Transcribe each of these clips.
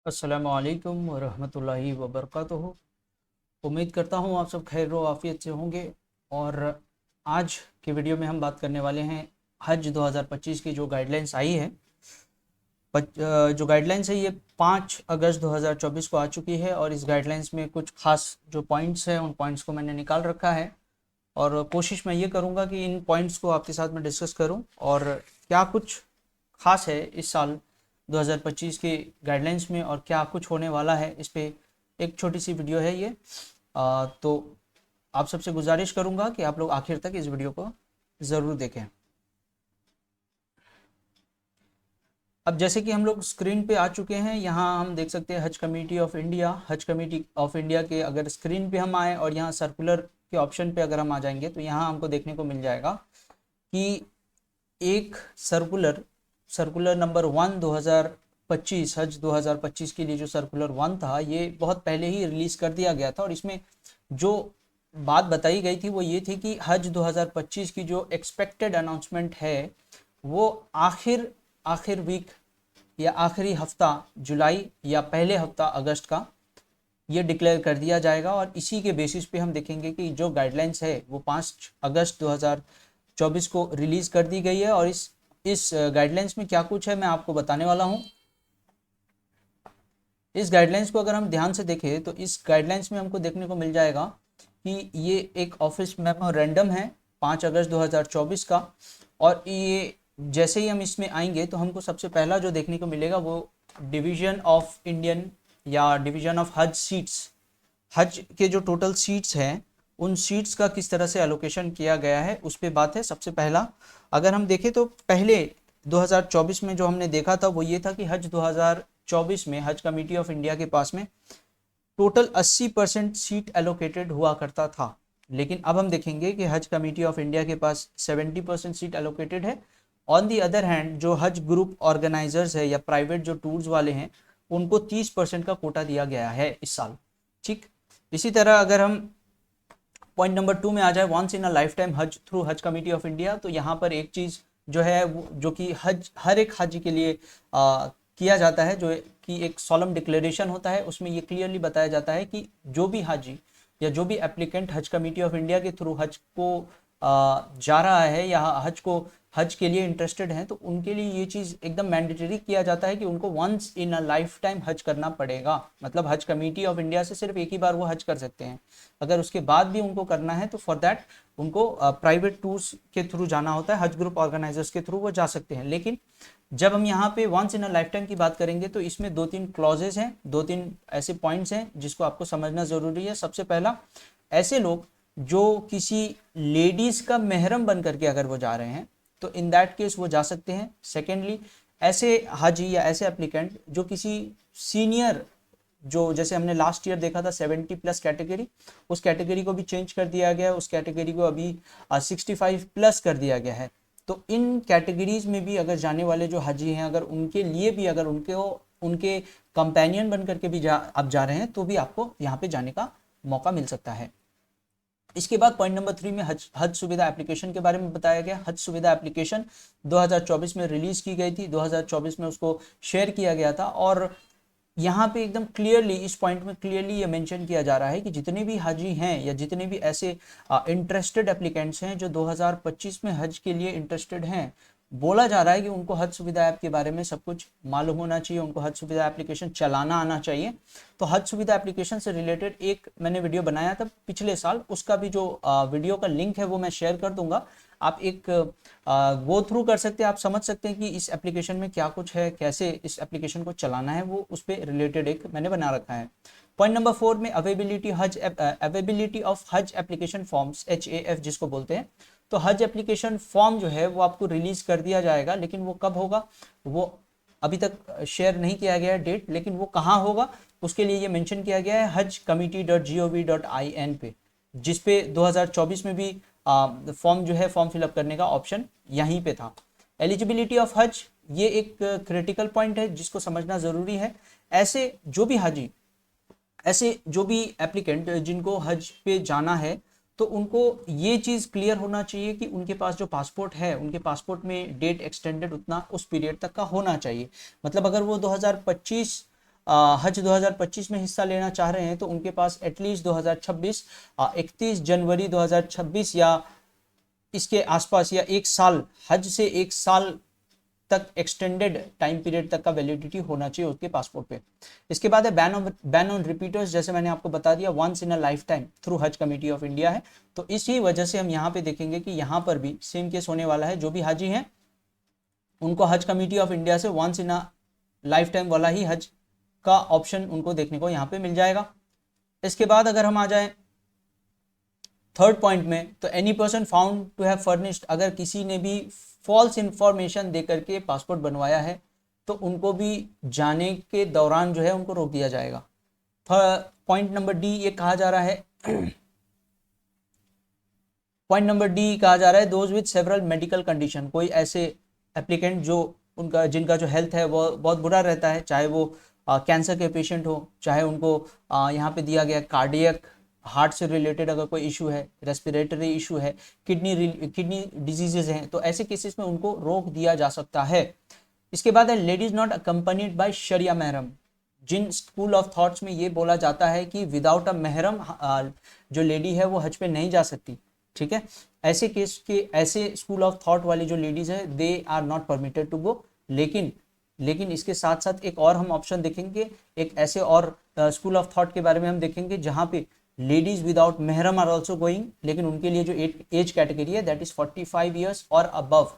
अस्सलामुअलैकुम वरहमतुल्लाहि वबरकातुहू। उम्मीद करता हूँ आप सब खैर व आफियत से होंगे। और आज की वीडियो में हम बात करने वाले हैं हज 2025 की जो गाइडलाइंस आई है। जो गाइडलाइंस है ये 5 अगस्त 2024 को आ चुकी है और इस गाइडलाइंस में कुछ खास जो पॉइंट्स हैं उन पॉइंट्स को मैंने निकाल रखा है और कोशिश मैं ये करूँगा कि इन पॉइंट्स को आपके साथ में डिस्कस करूँ और क्या कुछ खास है इस साल 2025 के गाइडलाइंस में और क्या कुछ होने वाला है इस पे एक छोटी सी वीडियो है ये। तो आप सबसे गुजारिश करूंगा कि आप लोग आखिर तक इस वीडियो को ज़रूर देखें। अब जैसे कि हम लोग स्क्रीन पे आ चुके हैं, यहाँ हम देख सकते हैं हज कमेटी ऑफ इंडिया के अगर स्क्रीन पे हम आए और यहाँ सर्कुलर के ऑप्शन पे अगर हम आ जाएंगे तो यहाँ हमको देखने को मिल जाएगा कि एक सर्कुलर सर्कुलर नंबर 1 2025 हज 2025 के लिए जो सर्कुलर 1 था ये बहुत पहले ही रिलीज कर दिया गया था और इसमें जो बात बताई गई थी वो ये थी कि हज 2025 की जो एक्सपेक्टेड अनाउंसमेंट है वो आखिर आखिर वीक या आखिरी हफ्ता जुलाई या पहले हफ्ता अगस्त का ये डिक्लेयर कर दिया जाएगा। और इसी के बेसिस पे हम देखेंगे कि जो गाइडलाइंस है वो 5 अगस्त 2024 को रिलीज कर दी गई है और इस गाइडलाइंस में क्या कुछ है मैं आपको बताने वाला हूं। इस गाइडलाइंस को अगर हम ध्यान से देखें तो इस गाइडलाइंस में हमको देखने को मिल जाएगा कि ये एक ऑफिस मेमोरेंडम है 5 अगस्त 2024 का। और ये जैसे ही हम इसमें आएंगे तो हमको सबसे पहला जो देखने को मिलेगा वो डिवीजन ऑफ इंडियन या डिवीजन ऑफ हज सीट्स, हज के जो टोटल सीट्स हैं उन सीट्स का किस तरह से एलोकेशन किया गया है उस पे बात है। सबसे पहला अगर हम देखें तो पहले 2024 में जो हमने देखा था वो ये था कि हज 2024 में हज कमेटी ऑफ इंडिया के पास में टोटल 80% सीट एलोकेटेड हुआ करता था, लेकिन अब हम देखेंगे कि हज कमेटी ऑफ इंडिया के पास 70% सीट एलोकेटेड है। ऑन दी अदर हैंड जो हज ग्रुप ऑर्गेनाइजर्स है या प्राइवेट जो टूर्स वाले हैं उनको 30% का कोटा दिया गया है इस साल। ठीक, इसी तरह अगर हम पॉइंट नंबर 2 में आ जाए once in a lifetime hajj through Hajj Committee of India, तो यहाँ पर एक चीज़ जो है जो कि हज हर एक हज के लिए किया जाता है, जो कि एक सॉलम डिक्लेरेशन होता है, उसमें ये क्लियरली बताया जाता है कि जो भी हाजी या जो भी एप्लीकेंट हज कमेटी ऑफ इंडिया के थ्रू हज को जा रहा है या हज के लिए इंटरेस्टेड हैं तो उनके लिए ये चीज़ एकदम मैंडेटरी किया जाता है कि उनको once in a lifetime हज करना पड़ेगा। मतलब हज कमेटी ऑफ इंडिया से सिर्फ एक ही बार वो हज कर सकते हैं, अगर उसके बाद भी उनको करना है तो फॉर दैट उनको प्राइवेट टूर्स के थ्रू जाना होता है, हज ग्रुप ऑर्गेनाइजर्स के थ्रू वो जा सकते हैं। लेकिन जब हम यहाँ पे once in a lifetime की बात करेंगे तो इसमें 2-3 क्लॉजेज हैं, 2-3 ऐसे पॉइंट्स हैं जिसको आपको समझना ज़रूरी है। सबसे पहला, ऐसे लोग जो किसी लेडीज़ का महरम बन करके अगर वो जा रहे हैं तो इन दैट केस वो जा सकते हैं। सेकेंडली, ऐसे हाजी या ऐसे एप्लीकेंट जो किसी सीनियर, जो जैसे हमने लास्ट ईयर देखा था 70+ कैटेगरी, उस कैटेगरी को भी चेंज कर दिया गया है, उस कैटेगरी को अभी 65+ कर दिया गया है। तो इन कैटेगरीज में भी अगर जाने वाले जो हाजी हैं अगर उनके लिए भी अगर उनके कंपेनियन बन करके भी आप जा रहे हैं तो भी आपको यहाँ पे जाने का मौका मिल सकता है। इसके बाद पॉइंट नंबर 3 में हज सुविधा एप्लीकेशन के बारे में बताया गया। हज सुविधा एप्लीकेशन 2024 में रिलीज की गई थी, 2024 में उसको शेयर किया गया था और यहाँ पे एकदम क्लियरली इस पॉइंट में क्लियरली ये मेंशन किया जा रहा है कि जितने भी हाजी हैं या जितने भी ऐसे इंटरेस्टेड एप्लीकेंट्स हैं जो 2025 में हज के लिए इंटरेस्टेड हैं, बोला जा रहा है कि उनको हज सुविधा ऐप के बारे में सब कुछ मालूम होना चाहिए, उनको हज सुविधा एप्लीकेशन चलाना आना चाहिए। तो हज सुविधा एप्लीकेशन से रिलेटेड एक मैंने वीडियो बनाया था पिछले साल, उसका भी जो वीडियो का लिंक है वो मैं शेयर कर दूंगा। आप एक गो थ्रू कर सकते हैं, आप समझ सकते हैं कि इस एप्लीकेशन में क्या कुछ है, कैसे इस एप्लीकेशन को चलाना है, वो उस पर रिलेटेड एक मैंने बना रखा है। पॉइंट नंबर 4 में अवेबिलिटी ऑफ हज एप्लीकेशन फॉर्म्स, HAF जिसको बोलते हैं। तो हज एप्लीकेशन फॉर्म जो है वो आपको रिलीज कर दिया जाएगा, लेकिन वो कब होगा वो अभी तक शेयर नहीं किया गया है डेट, लेकिन वो कहाँ होगा उसके लिए ये मेंशन किया गया है hajcommittee.gov.in पे, जिसपे 2024 में भी फॉर्म जो है फॉर्म फिलअप करने का ऑप्शन यहीं पे था। एलिजिबिलिटी ऑफ हज, ये एक क्रिटिकल पॉइंट है जिसको समझना ज़रूरी है। ऐसे जो भी हाजी, ऐसे जो भी एप्लीकेंट जिनको हज पे जाना है तो उनको ये चीज़ क्लियर होना चाहिए कि उनके पास जो पासपोर्ट है उनके पासपोर्ट में डेट एक्सटेंडेड उतना उस पीरियड तक का होना चाहिए। मतलब अगर वो 2025 हज 2025 में हिस्सा लेना चाह रहे हैं तो उनके पास एटलीस्ट 2026 31 जनवरी 2026 या इसके आसपास या एक साल, हज से एक साल तक एक्सटेंडेड टाइम पीरियड तक का वैलिडिटी होना चाहिए उसके पासपोर्ट पे। इसके बाद है बैन ऑन रिपीटर्स, जैसे मैंने आपको बता दिया once in a lifetime through Hajj Committee of India है। तो इसी वजह से हम यहाँ पे देखेंगे कि यहाँ पर भी सेम केस होने वाला है। जो भी हाजी हैं उनको हज कमेटी ऑफ इंडिया से once in a lifetime वाला ही हज का ऑप्शन उनको देखने को यहाँ पे मिल जाएगा। इसके बाद अगर हम आ जाए थर्ड पॉइंट में, तो any person found to have furnished, अगर किसी ने भी फॉल्स इंफॉर्मेशन दे करके पासपोर्ट बनवाया है तो उनको भी जाने के दौरान जो है उनको रोक दिया जाएगा। पॉइंट नंबर डी ये कहा जा रहा है पॉइंट नंबर डी कहा जा रहा है those with several medical condition, कोई ऐसे एप्लीकेंट जो उनका जिनका जो हेल्थ है वो बहुत बुरा रहता है, चाहे वो कैंसर के पेशेंट हो, चाहे उनको यहाँ पे दिया गया कार्डियक हार्ट से रिलेटेड अगर कोई इशू है, रेस्पिरेटरी इशू है, किडनी डिजीजेज हैं, तो ऐसे केसेस में उनको रोक दिया जा सकता है। इसके बाद है लेडीज नॉट अकम्पनीड बाय शरिया महरम, जिन स्कूल ऑफ थॉट्स में ये बोला जाता है कि विदाउट अ महरम जो लेडी है वो हज पे नहीं जा सकती, ठीक है, ऐसे केस के ऐसे स्कूल ऑफ थॉट वाली जो लेडीज है they are not permitted to go. लेकिन इसके साथ साथ एक और हम ऑप्शन देखेंगे, एक ऐसे और स्कूल ऑफ थॉट के बारे में हम देखेंगे जहाँ पे लेडीज विदाउट महरम आर ऑल्सो गोइंग, लेकिन उनके लिए जो एज कैटेगरी है दैट इज 45 ईयर्स और अबव,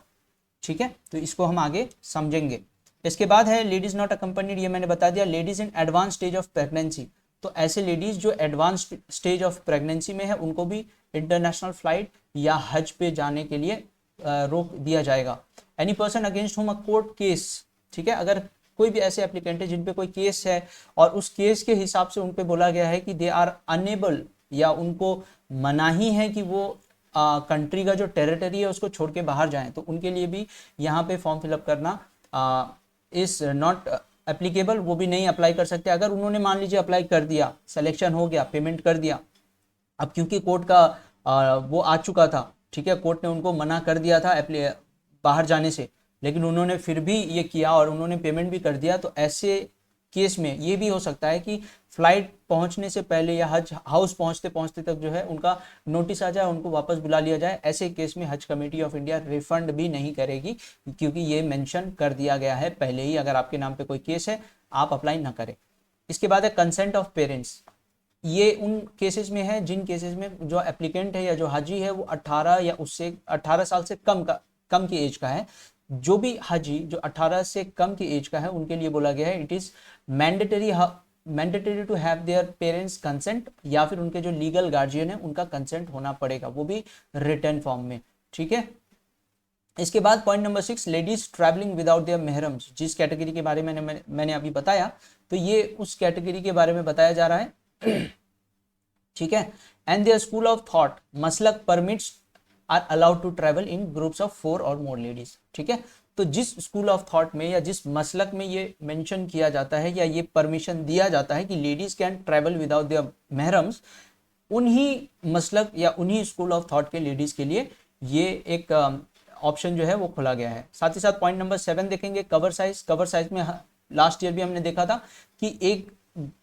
ठीक है, तो इसको हम आगे समझेंगे। इसके बाद है लेडीज नॉट अकम्पनीड, ये मैंने बता दिया। Ladies in advance stage of pregnancy, तो ऐसे लेडीज जो एडवांस स्टेज ऑफ प्रेगनेंसी में है उनको भी इंटरनेशनल फ्लाइट या हज पे जाने के लिए रोक दिया जाएगा। Any person against whom a court case, ठीक है, अगर कोई भी ऐसे एप्लीकेंट है जिन पे कोई केस है और उस केस के हिसाब से उन पे बोला गया है कि दे आर अनेबल या उनको मनाही है कि वो कंट्री का जो टेरिटरी है उसको छोड़ के बाहर जाएं, तो उनके लिए भी यहाँ पे फॉर्म फिलअप करना इज नॉट एप्लीकेबल, वो भी नहीं अप्लाई कर सकते। अगर उन्होंने मान लीजिए अप्लाई कर दिया, सिलेक्शन हो गया, पेमेंट कर दिया, अब क्योंकि कोर्ट का वो आ चुका था, ठीक है, कोर्ट ने उनको मना कर दिया था बाहर जाने से, लेकिन उन्होंने फिर भी ये किया और उन्होंने पेमेंट भी कर दिया, तो ऐसे केस में ये भी हो सकता है कि फ्लाइट पहुंचने से पहले या हज हाउस पहुंचते पहुंचते तक जो है उनका नोटिस आ जाए, उनको वापस बुला लिया जाए। ऐसे केस में हज कमेटी ऑफ इंडिया रिफंड भी नहीं करेगी, क्योंकि ये मेंशन कर दिया गया है पहले ही, अगर आपके नाम पे कोई केस है आप अप्लाई ना करें। इसके बाद है कंसेंट ऑफ पेरेंट्स, ये उन केसेस में है जिन केसेस में जो एप्लीकेंट है या जो हाजी है वो 18 या उससे 18 साल से कम की एज का है। जो भी हाजी जो 18 से कम की एज का है उनके लिए बोला गया है it is mandatory to have their parents consent, या फिर उनके जो लीगल गार्जियन है उनका कंसेंट होना पड़ेगा, वो भी रिटर्न फॉर्म में, ठीक है। इसके बाद point number 6, ladies travelling without their महरम्स, जिस कैटेगरी के बारे में मैंने अभी बताया, तो ये उस कैटेगरी के बारे में बताया जा रहा है, ठीक है। And their school of thought मसलक permits are allowed to travel in groups of 4 और मोर लेडीज, ठीक है। तो जिस स्कूल ऑफ थॉट में या जिस मसलक में ये मेंशन किया जाता है या ये परमिशन दिया जाता है कि ladies can travel without their महरम्स, उन्हीं मसलक या उन्हीं स्कूल ऑफ थॉट के लेडीज के लिए ये एक ऑप्शन जो है वो खोला गया है। साथ ही साथ पॉइंट नंबर 7 देखेंगे, कवर साइज। कवर साइज में लास्ट ईयर भी हमने देखा था कि एक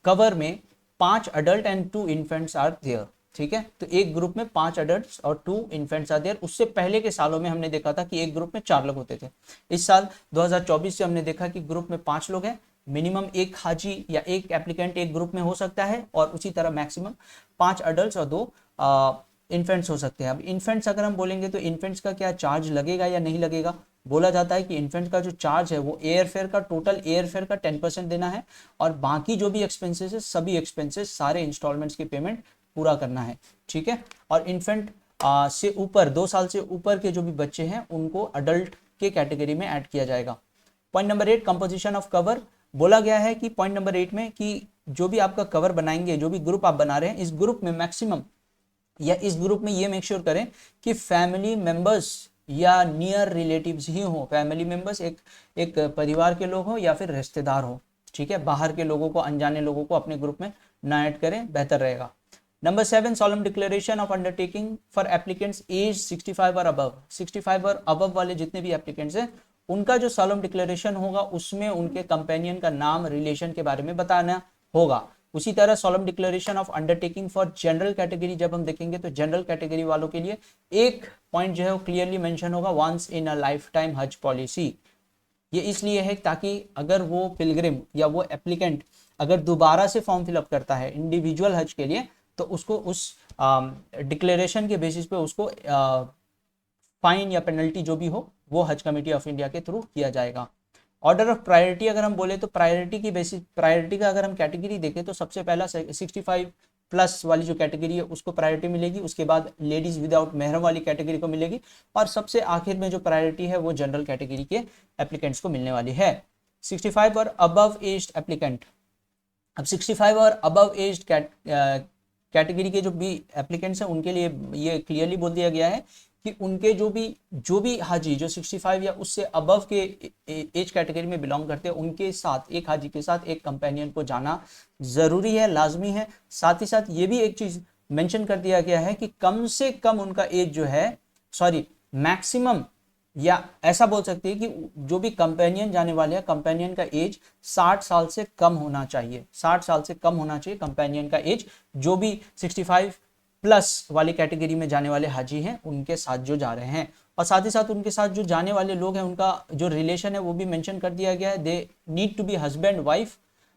कवर में 5 adult and 2 infants are there, ठीक है, तो एक ग्रुप में 5 अडल्ट्स और 2 इन्फेंट्स आर देयर। उससे पहले के सालों में हमने देखा था कि एक ग्रुप में 4 लोग होते थे। इस साल 2024 से हमने देखा कि ग्रुप में 5 लोग हैं, मिनिमम एक हाजी या एक एप्लीकेंट एक ग्रुप में हो सकता है, और उसी तरह मैक्सिमम 5 अडल्ट्स और 2 इन्फेंट्स हो सकते हैं। अब इन्फेंट्स अगर हम बोलेंगे तो इन्फेंट्स का क्या चार्ज लगेगा या नहीं लगेगा, बोला जाता है कि इन्फेंट का जो चार्ज है वो एयर फेयर का टोटल एयर फेयर का 10% देना है, और बाकी जो भी एक्सपेंसेस है सभी एक्सपेंसेस सारे इंस्टॉलमेंट्स की पेमेंट पूरा करना है, ठीक है। और इन्फेंट से ऊपर 2 साल से ऊपर के जो भी बच्चे हैं उनको अडल्ट के कैटेगरी में ऐड किया जाएगा। Point number 8, composition of cover. बोला गया है कि पॉइंट नंबर 8 में कि जो भी आपका कवर बनाएंगे, जो भी ग्रुप आप बना रहे हैं, इस ग्रुप में मैक्सिमम या इस ग्रुप में ये मेक श्योर करें कि फैमिली मेंबर्स या नियर रिलेटिव्स ही हो। फैमिली मेंबर्स एक परिवार के लोग हो या फिर रिश्तेदार हो, ठीक है, बाहर के लोगों को, अनजाने लोगों को अपने ग्रुप में ना ऐड करें, बेहतर रहेगा। Number 7, solemn declaration of undertaking for applicants as 65 और अबव। 65 और अबव वाले जितने भी एप्लीकेंट्स हैं उनका जो सॉलम डिक्लेरेशन होगा उसमें उनके कंपेनियन का नाम, रिलेशन के बारे में बताना होगा। उसी तरह solemn declaration of undertaking for general category जब हम देखेंगे तो जनरल कैटेगरी वालों के लिए एक पॉइंट जो है वो क्लियरली मेंशन होगा, once in a lifetime hajj policy. ये इसलिए है ताकि अगर वो पिलग्रिम या वो एप्लीकेंट अगर दोबारा से फॉर्म फिलअप करता है इंडिविजुअल हज के लिए तो उसको उस डिक्लेरेशन के बेसिस पे उसको फाइन या पेनल्टी जो भी हो वो हज कमेटी ऑफ इंडिया के थ्रू किया जाएगा। ऑर्डर ऑफ प्रायोरिटी अगर हम बोले तो प्रायोरिटी की बेसिस, प्रायोरिटी का अगर हम कैटेगरी देखें तो सबसे पहला 65 प्लस वाली जो कैटेगरी है उसको प्रायोरिटी मिलेगी, उसके बाद लेडीज विदाउट महरम वाली कैटेगरी को मिलेगी और सबसे आखिर में जो प्रायोरिटी है वो जनरल कैटेगरी के एप्लीकेंट्स को मिलने वाली है। 65 और अबव एज्ड एप्लीकेंट, अब 65 और अबव एज्ड कैटेगरी के जो भी एप्लीकेंट्स हैं उनके लिए ये क्लियरली बोल दिया गया है कि उनके जो भी हाजी जो 65 या उससे अबव के एज कैटेगरी में बिलोंग करते हैं उनके साथ, एक हाजी के साथ एक कंपेनियन को जाना जरूरी है, लाजमी है। साथ ही साथ ये भी एक चीज मेंशन कर दिया गया है कि कम से कम उनका एज जो है, सॉरी मैक्सिमम, या ऐसा बोल सकते हैं कि जो भी कंपेनियन जाने वाले हैं कंपेनियन का एज 60 साल से कम होना चाहिए, 60 साल से कम होना चाहिए कंपेनियन का एज, जो भी 65 प्लस वाली कैटेगरी में जाने वाले हाजी हैं उनके साथ जो जा रहे हैं। और साथ ही साथ उनके साथ जो जाने वाले लोग हैं उनका जो रिलेशन है वो भी मेंशन कर दिया गया है। They need to be husband wife,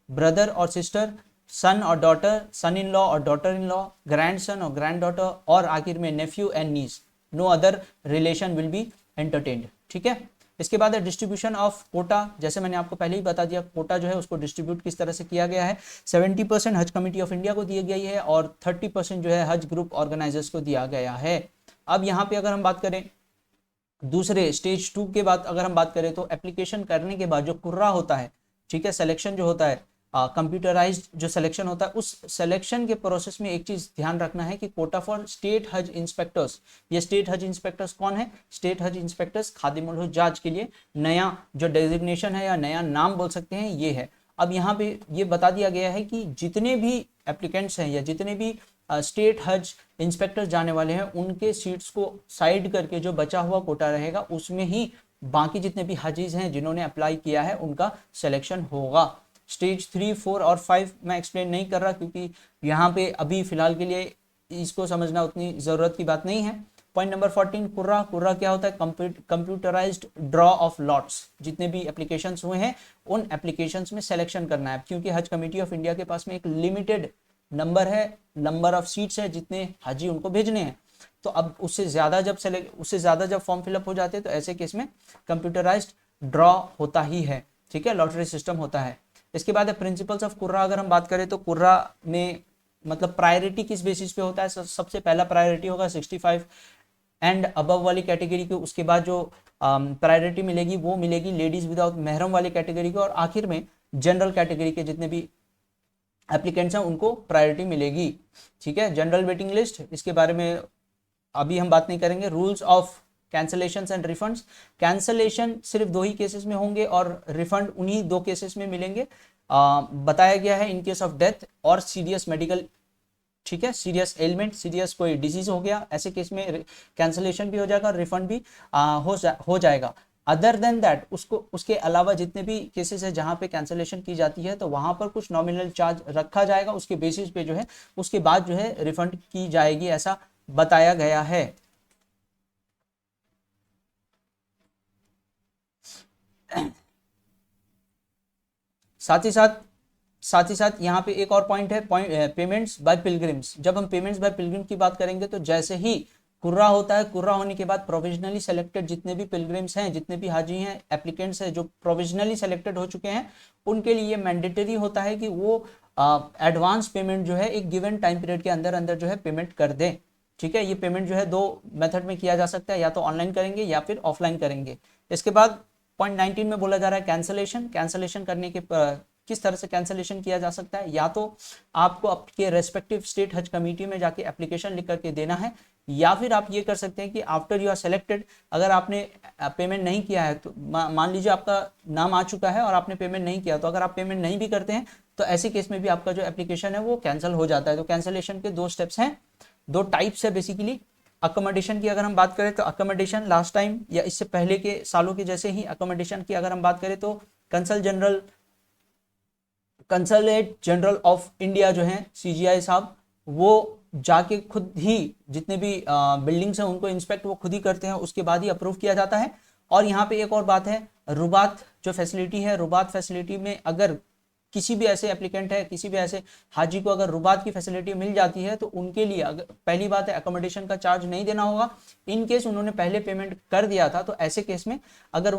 brother और सिस्टर, सन और डॉटर, सन इन लॉ और daughter in law, grandson और ग्रैंड डॉटर, और आखिर में nephew and niece. No other relation will be entertained. ठीक है, इसके बाद है डिस्ट्रीब्यूशन ऑफ कोटा। जैसे मैंने आपको पहले ही बता दिया कोटा जो है उसको डिस्ट्रीब्यूट किस तरह से किया गया है। 70% हज कमेटी ऑफ इंडिया को दिया गई है और 30% जो है हज ग्रुप ऑर्गेनाइजर्स को दिया गया है। अब यहाँ पे अगर हम बात करें दूसरे स्टेज 2 के बाद अगर हम बात करें तो एप्लीकेशन करने के बाद जो कुर्रा होता है, ठीक है, सिलेक्शन जो होता है, कंप्यूटराइज्ड जो सिलेक्शन होता है, उस सिलेक्शन के प्रोसेस में एक चीज ध्यान रखना है कि कोटा फॉर स्टेट हज इंस्पेक्टर्स, ये स्टेट हज इंस्पेक्टर्स कौन है? स्टेट हज इंस्पेक्टर्स खादिमुल हुज्जाज के लिए नया जो डेजिग्नेशन है या नया नाम बोल सकते हैं ये है। अब यहाँ पे ये बता दिया गया है कि जितने भी एप्लीकेंट्स हैं या जितने भी स्टेट हज इंस्पेक्टर्स जाने वाले हैं उनके सीट्स को साइड करके जो बचा हुआ कोटा रहेगा उसमें ही बाकी जितने भी हाजीज हैं जिन्होंने अप्लाई किया है उनका सिलेक्शन होगा। स्टेज 3, 4 और 5 मैं एक्सप्लेन नहीं कर रहा क्योंकि यहाँ पे अभी फिलहाल के लिए इसको समझना उतनी ज़रूरत की बात नहीं है। पॉइंट नंबर 14 कुर्रा। कुर्रा क्या होता है? Computerised draw of lots. जितने भी एप्लीकेशंस हुए हैं उन एप्लीकेशंस में सिलेक्शन करना है, क्योंकि हज कमेटी ऑफ इंडिया के पास में एक लिमिटेड नंबर है, नंबर ऑफ सीट्स है जितने हाजी उनको भेजने हैं। तो अब उससे ज़्यादा जब फॉर्म फिलअप हो जाते हैं तो ऐसे केस में कंप्यूटराइज्ड ड्रॉ होता ही है। ठीक है, लॉटरी सिस्टम होता है। इसके बाद है प्रिंसिपल्स ऑफ कुर्रा। अगर हम बात करें तो कुर्रा में मतलब प्रायोरिटी किस बेसिस पे होता है? सबसे पहला प्रायोरिटी होगा 65 एंड अबव वाली कैटेगरी को, उसके बाद जो प्रायोरिटी मिलेगी वो मिलेगी लेडीज विदाउट महरम वाली कैटेगरी को, और आखिर में जनरल कैटेगरी के जितने भी एप्लीकेंट्स हैं उनको प्रायोरिटी मिलेगी। ठीक है, जनरल वेटिंग लिस्ट, इसके बारे में अभी हम बात नहीं करेंगे। Rules of cancellation and refunds. Cancellation सिर्फ 2 ही केसेस में होंगे और रिफंड उन्हीं 2 केसेस में मिलेंगे। बताया गया है इन केस ऑफ डेथ और सीरियस मेडिकल, ठीक है, सीरियस एलिमेंट, सीरियस कोई डिजीज हो गया, ऐसे केस में कैंसलेशन भी हो जाएगा और रिफंड भी हो जाएगा। अदर देन दैट उसके अलावा जितने भी केसेस है जहां पे कैंसलेशन की जाती है तो वहां पर कुछ नॉमिनल चार्ज रखा जाएगा, उसके बेसिस पे जो है उसके बाद जो है रिफंड की जाएगी, ऐसा बताया गया है। साथ ही साथ यहाँ पे एक और पॉइंट है पेमेंट्स बाय पिलग्रिम्स। जब हम पेमेंट्स बाय पिलग्रिम की बात करेंगे तो जैसे ही कुर्रा होता है, कुर्रा होने के बाद प्रोविजनली सेलेक्टेड जितने भी पिलग्रिम्स हैं, जितने भी हाजी हैं, एप्लीकेंट्स हैं जो प्रोविजनली सेलेक्टेड हो चुके हैं, उनके लिए मैंडेटरी होता है कि वो एडवांस पेमेंट जो है एक गिवन टाइम पीरियड के अंदर अंदर जो है पेमेंट कर दें। ठीक है, ये पेमेंट जो है 2 मेथड में किया जा सकता है, या तो ऑनलाइन करेंगे या फिर ऑफलाइन करेंगे। इसके बाद पॉइंट 19 में बोला जा रहा है कैंसलेशन करने के किस तरह से कैंसलेशन किया जा सकता है। या तो आपको आपके रेस्पेक्टिव स्टेट हज कमेटी में जाके एप्लीकेशन लिख करके देना है, या फिर आप ये कर सकते हैं कि आफ्टर यू आर सेलेक्टेड, अगर आपने पेमेंट नहीं किया है तो मान लीजिए आपका नाम आ चुका है और आपने पेमेंट नहीं किया, तो अगर आप पेमेंट नहीं भी करते हैं तो ऐसे केस में भी आपका जो एप्लीकेशन है वो कैंसिल हो जाता है। तो कैंसलेशन के 2 स्टेप्स हैं, 2 टाइप्स है बेसिकली। अकोमोडेशन की अगर हम बात करें तो अकोमोडेशन लास्ट टाइम या इससे पहले के सालों के जैसे ही अकोमोडेशन की अगर हम बात करें तो कंसलेट जनरल ऑफ इंडिया जो है CGI साहब, वो जाके खुद ही जितने भी बिल्डिंग्स हैं उनको इंस्पेक्ट वो खुद ही करते हैं, उसके बाद ही अप्रूव किया जाता है। और यहाँ पे एक और बात है, रुबात जो फैसिलिटी है, रुबात फैसिलिटी में अगर किसी भी ऐसे एप्लीकेंट है, किसी भी ऐसे हाजी को अगर रुबात की फैसिलिटी मिल जाती है तो उनके लिए अगर पहली बात है अकोमोडेशन का चार्ज नहीं देना होगा। इन केस उन्होंने पहले पेमेंट कर दिया था तो ऐसे केस में अगर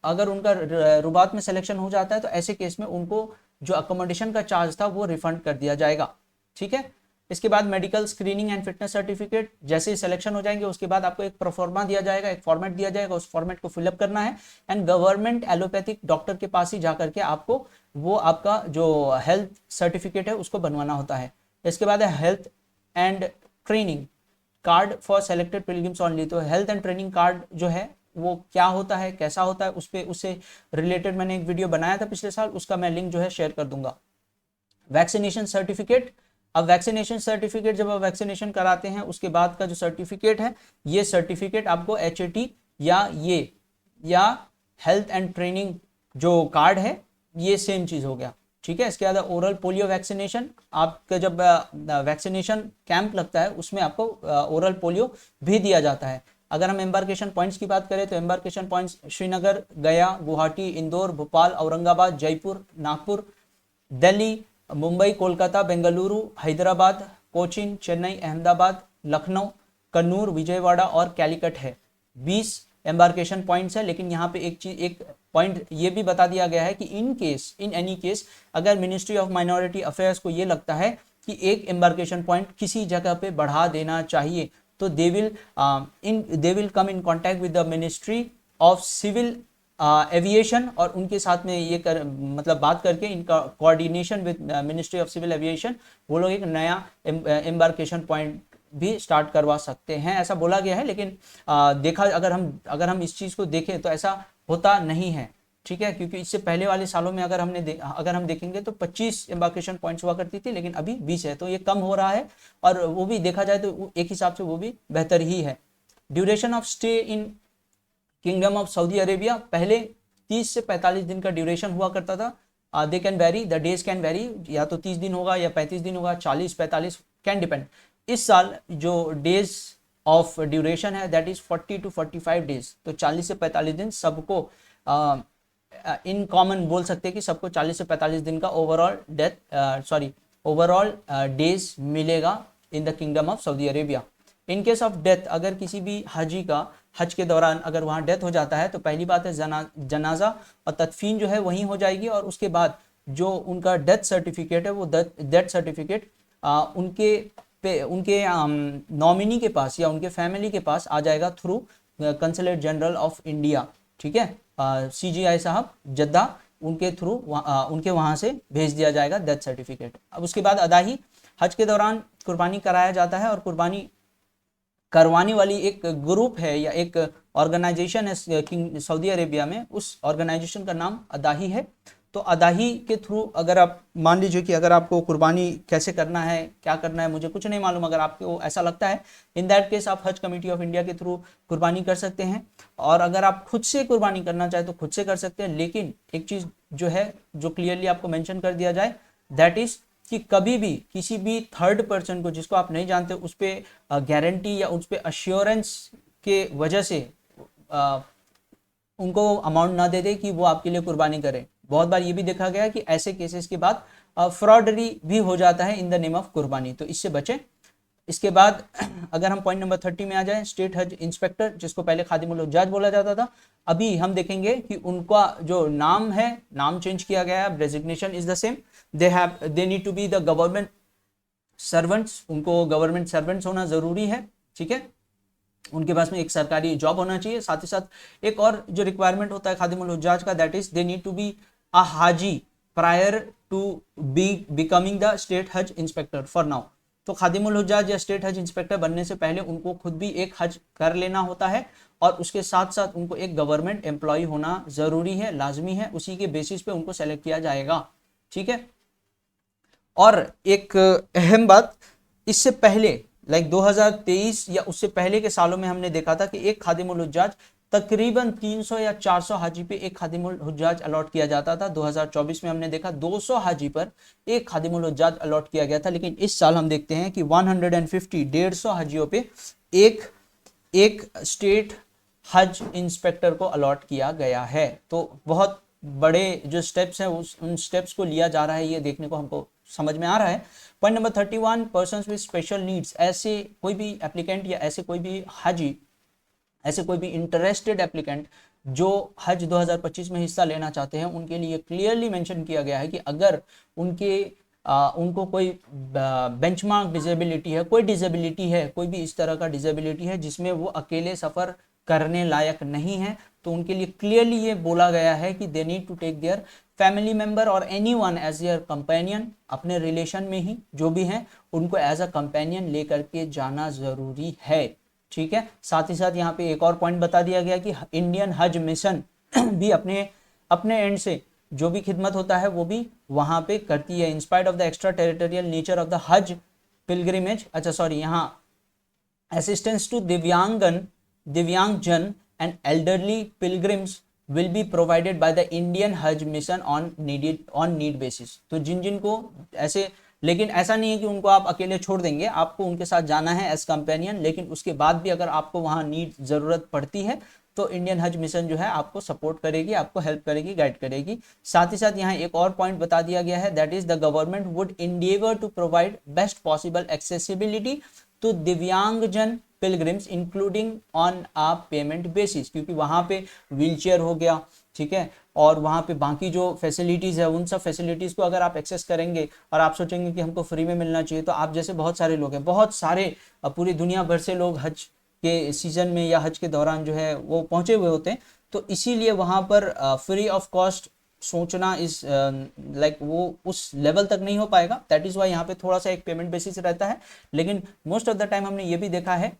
अगर उनका रुबात में सिलेक्शन हो जाता है तो ऐसे केस में उनको जो अकोमोडेशन का चार्ज था वो रिफंड कर दिया जाएगा। ठीक है। इसके बाद medical screening and fitness certificate, जैसे ही सिलेक्शन हो जाएंगे उसके बाद आपको एक प्रोफॉर्मा दिया जाएगा, एक फॉर्मेट दिया जाएगा, उस फॉर्मेट को फिलअप करना है एंड गवर्नमेंट एलोपैथिक डॉक्टर के पास ही जाकर के आपको वो आपका जो हेल्थ सर्टिफिकेट है उसको बनवाना होता है। इसके बाद है health and training card for selected pilgrims only. तो हेल्थ एंड ट्रेनिंग कार्ड जो है वो क्या होता है, कैसा होता है, उससे रिलेटेड मैंने एक वीडियो बनाया था पिछले साल, उसका मैं लिंक जो है शेयर कर दूंगा। वैक्सीनेशन सर्टिफिकेट, अब वैक्सीनेशन सर्टिफिकेट जब आप वैक्सीनेशन कराते हैं उसके बाद का जो सर्टिफिकेट है, ये सर्टिफिकेट आपको HAT या हेल्थ एंड ट्रेनिंग जो कार्ड है ये सेम चीज हो गया। ठीक है। इसके बाद ओरल पोलियो वैक्सीनेशन, आपका जब वैक्सीनेशन कैंप लगता है उसमें आपको ओरल पोलियो भी दिया जाता है। अगर हम एम्बार्केशन पॉइंट्स की बात करें तो एम्बार्केशन पॉइंट्स श्रीनगर, गया, गुवाहाटी, इंदौर, भोपाल, औरंगाबाद, जयपुर, नागपुर, दिल्ली, मुंबई, कोलकाता, बेंगलुरु, हैदराबाद, कोचीन, चेन्नई, अहमदाबाद, लखनऊ, कन्नूर, विजयवाड़ा और कैलिकट है। 20 एम्बार्केशन पॉइंट्स है। लेकिन यहाँ पे एक पॉइंट ये भी बता दिया गया है कि इन एनी केस अगर मिनिस्ट्री ऑफ माइनॉरिटी अफेयर्स को ये लगता है कि एक एम्बार्केशन पॉइंट किसी जगह पे बढ़ा देना चाहिए तो they will come in contact with the Ministry of Civil Aviation और उनके साथ में ये मतलब बात करके इनका coordination with Ministry of Civil Aviation वो लोग एक नया एम्बार्केशन पॉइंट भी स्टार्ट करवा सकते हैं, ऐसा बोला गया है। लेकिन देखा अगर हम इस चीज़ को देखें तो ऐसा होता नहीं है। ठीक है। क्योंकि इससे पहले वाले सालों में अगर हम देखेंगे तो 25 एम्बार्केशन पॉइंट्स हुआ करती थी, लेकिन अभी 20 है, तो ये कम हो रहा है और वो भी देखा जाए तो एक हिसाब से वो भी बेहतर ही है। Duration of stay in kingdom of Saudi Arabia, पहले 30 से 45 दिन का ड्यूरेशन हुआ करता था। They can very, the days can very, या तो 30 दिन होगा या 35 दिन होगा, 40, 45 कैन डिपेंड। इस साल जो डेज ऑफ ड्यूरेशन है दैट इज 40 to 45 डेज, तो 40 से 45 दिन सबको इन कॉमन बोल सकते हैं कि सबको 40 से 45 दिन का ओवरऑल डेज मिलेगा in the kingdom of Saudi Arabia. In case of death, अगर किसी भी हाजी का हज के दौरान अगर वहाँ डेथ हो जाता है तो पहली बात है जनाजा और तदफीन जो है वहीं हो जाएगी और उसके बाद जो उनका डेथ सर्टिफिकेट है वो डेथ सर्टिफिकेट उनके नॉमिनी के पास या उनके फैमिली के पास आ जाएगा through consulate general of India. ठीक है। CGI साहब जद्दा, उनके थ्रू उनके वहाँ से भेज दिया जाएगा डेथ सर्टिफिकेट। अब उसके बाद अदाही, हज के दौरान कुर्बानी कराया जाता है और कुर्बानी करवाने वाली एक ग्रुप है या एक ऑर्गेनाइजेशन है सऊदी अरेबिया में, उस ऑर्गेनाइजेशन का नाम अदाही है। तो अदाही के थ्रू अगर आप मान लीजिए कि अगर आपको कुर्बानी कैसे करना है, क्या करना है, मुझे कुछ नहीं मालूम, अगर आपको ऐसा लगता है इन दैट केस आप हज कमेटी ऑफ इंडिया के थ्रू कुर्बानी कर सकते हैं। और अगर आप खुद से कुर्बानी करना चाहे तो खुद से कर सकते हैं। लेकिन एक चीज़ जो है जो क्लियरली आपको मेंशन कर दिया जाए दैट इज कि कभी भी किसी भी थर्ड पर्सन को जिसको आप नहीं जानते उस पर गारंटी या उस पर अश्योरेंस के वजह से उनको अमाउंट ना दे दे कि वो आपके लिए कुर्बानी करे। बहुत बार ये भी देखा गया कि ऐसे केसेस के बाद फ्रॉडरी भी हो जाता है इन द नेम ऑफ कुर्बानी, तो इससे बचें। इसके बाद अगर हम पॉइंट नंबर 30 में आ जाएं, स्टेट हज इंस्पेक्टर जिसको पहले खादिमुल हुज्जाज बोला जाता था, अभी हम देखेंगे कि उनका जो नाम है, नाम चेंज किया गया है, designation is the same. They need to be the government servants, उनको गवर्नमेंट सर्वेंट्स होना जरूरी है। ठीक है। उनके पास में एक सरकारी जॉब होना चाहिए। साथ ही साथ एक और जो रिक्वायरमेंट होता है खादिमुल हुज्जाज का that is they need to be a हाजी prior to be becoming the state hajj inspector for now. तो खादिमुल हुज्जाज या स्टेट हज इंस्पेक्टर बनने से पहले उनको खुद भी एक हज कर लेना होता है और उसके साथ साथ उनको एक गवर्नमेंट एम्प्लॉय होना जरूरी है, लाजमी है, उसी के बेसिस पे उनको सेलेक्ट किया जाएगा। ठीक है। और एक अहम बात, इससे पहले लाइक 2023 या उससे पहले के सालों में हमने देखा था कि एक खादिमुल हुज्जाज तकरीबन 300 या 400 हाजी पे एक खादिमुल हुज्जाज अलॉट किया जाता था। 2024 में हमने देखा 200 हाजी पर एक खादिमुल हुज्जाज अलॉट किया गया था, लेकिन इस साल हम देखते हैं कि 150 हाजियों पे एक स्टेट हज इंस्पेक्टर को अलॉट किया गया है। तो बहुत बड़े जो स्टेप्स हैं उन स्टेप्स को लिया जा रहा है, ये देखने को हमको समझ में आ रहा है। Point number 31, persons with special needs, ऐसे कोई भी एप्लीकेंट या ऐसे कोई भी हाजी, ऐसे कोई भी इंटरेस्टेड एप्लीकेंट जो हज 2025 में हिस्सा लेना चाहते हैं, उनके लिए क्लियरली मेंशन किया गया है कि अगर उनको कोई बेंचमार्क डिसेबिलिटी है, कोई डिसेबिलिटी है, कोई भी इस तरह का डिसेबिलिटी है जिसमें वो अकेले सफ़र करने लायक नहीं है, तो उनके लिए क्लियरली ये बोला गया है कि they need to take their family member और एनीवन एज देयर कंपेनियन, अपने रिलेशन में ही जो भी हैं उनको एज अ कंपेनियन लेकर के जाना ज़रूरी है। ठीक है, साथ ही साथ यहाँ पे एक और पॉइंट बता दिया गया कि इंडियन हज मिशन भी अपने एंड से जो भी खिदमत होता है वो भी वहाँ पे करती है, in spite of the extra territorial nature of the हज पिलग्रिमेज। अच्छा सॉरी, यहाँ असिस्टेंस टू दिव्यांगजन and elderly pilgrims will be provided by the Indian हज मिशन ऑन नीड बेसिस। तो जिन को ऐसे, लेकिन ऐसा नहीं है कि उनको आप अकेले छोड़ देंगे, आपको उनके साथ जाना है एज कंपेनियन, लेकिन उसके बाद भी अगर आपको वहाँ नीड ज़रूरत पड़ती है तो इंडियन हज मिशन जो है आपको सपोर्ट करेगी, आपको हेल्प करेगी, गाइड करेगी। साथ ही साथ यहाँ एक और पॉइंट बता दिया गया है, that is the government would endeavour to provide best possible accessibility to दिव्यांगजन pilgrims including on a payment basis, क्योंकि वहाँ पे व्हीलचेयर हो गया, ठीक है, और वहाँ पे बाकी जो फैसिलिटीज़ है उन सब फैसिलिटीज़ को अगर आप एक्सेस करेंगे और आप सोचेंगे कि हमको फ्री में मिलना चाहिए, तो आप जैसे बहुत सारे लोग हैं, बहुत सारे पूरी दुनिया भर से लोग हज के सीज़न में या हज के दौरान जो है वो पहुँचे हुए होते हैं, तो इसीलिए वहाँ पर फ्री ऑफ कॉस्ट सोचना इस लाइक वो उस लेवल तक नहीं हो पाएगा। दैट इज़ वाई यहाँ पे थोड़ा सा एक पेमेंट बेसिस रहता है, लेकिन मोस्ट ऑफ द टाइम हमने ये भी देखा है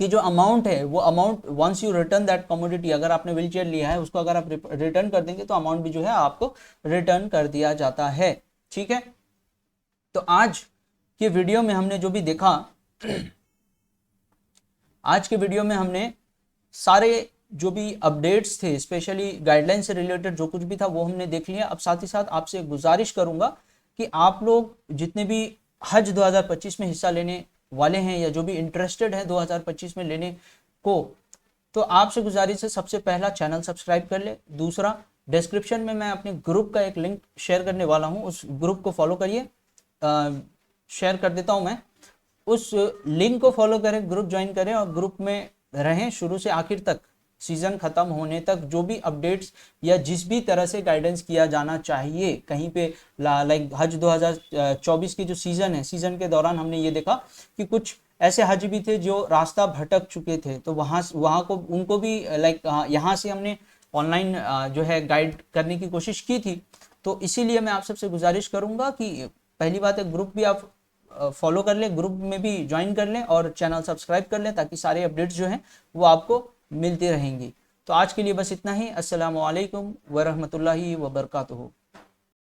कि जो अमाउंट है वो amount once you return that commodity, अगर आपने व्हील चेयर लिया है उसको अगर आप रिटर्न कर देंगे तो अमाउंट भी जो है आपको रिटर्न कर दिया जाता है। ठीक है, तो आज के वीडियो में हमने जो भी देखा, आज के वीडियो में हमने सारे जो भी अपडेट्स थे, स्पेशली गाइडलाइन से रिलेटेड जो कुछ भी था वो हमने देख लिया। अब साथ ही साथ आपसे गुजारिश करूंगा कि आप लोग जितने भी हज 2025 में हिस्सा लेने वाले हैं या जो भी इंटरेस्टेड है 2025 में लेने को, तो आपसे गुजारिश है सबसे पहला चैनल सब्सक्राइब कर ले, दूसरा डिस्क्रिप्शन में मैं अपने ग्रुप का एक लिंक शेयर करने वाला हूं, उस ग्रुप को फॉलो करिए, शेयर कर देता हूं मैं, उस लिंक को फॉलो करें, ग्रुप ज्वाइन करें और ग्रुप में रहें शुरू से आखिर तक, सीजन खत्म होने तक जो भी अपडेट्स या जिस भी तरह से गाइडेंस किया जाना चाहिए कहीं पे, लाइक हज 2024 की जो सीज़न है, सीज़न के दौरान हमने ये देखा कि कुछ ऐसे हज भी थे जो रास्ता भटक चुके थे, तो वहाँ को उनको भी लाइक यहाँ से हमने ऑनलाइन जो है गाइड करने की कोशिश की थी। तो इसीलिए मैं आप सबसे गुजारिश करूँगा कि पहली बात है ग्रुप भी आप फॉलो कर लें, ग्रुप में भी ज्वाइन कर लें और चैनल सब्सक्राइब कर लें, ताकि सारे अपडेट्स जो हैं वो आपको मिलती रहेंगी। तो आज के लिए बस इतना ही। अस्सलामु अलैकुम वरहमतुल्लाहि वबरकातुहू।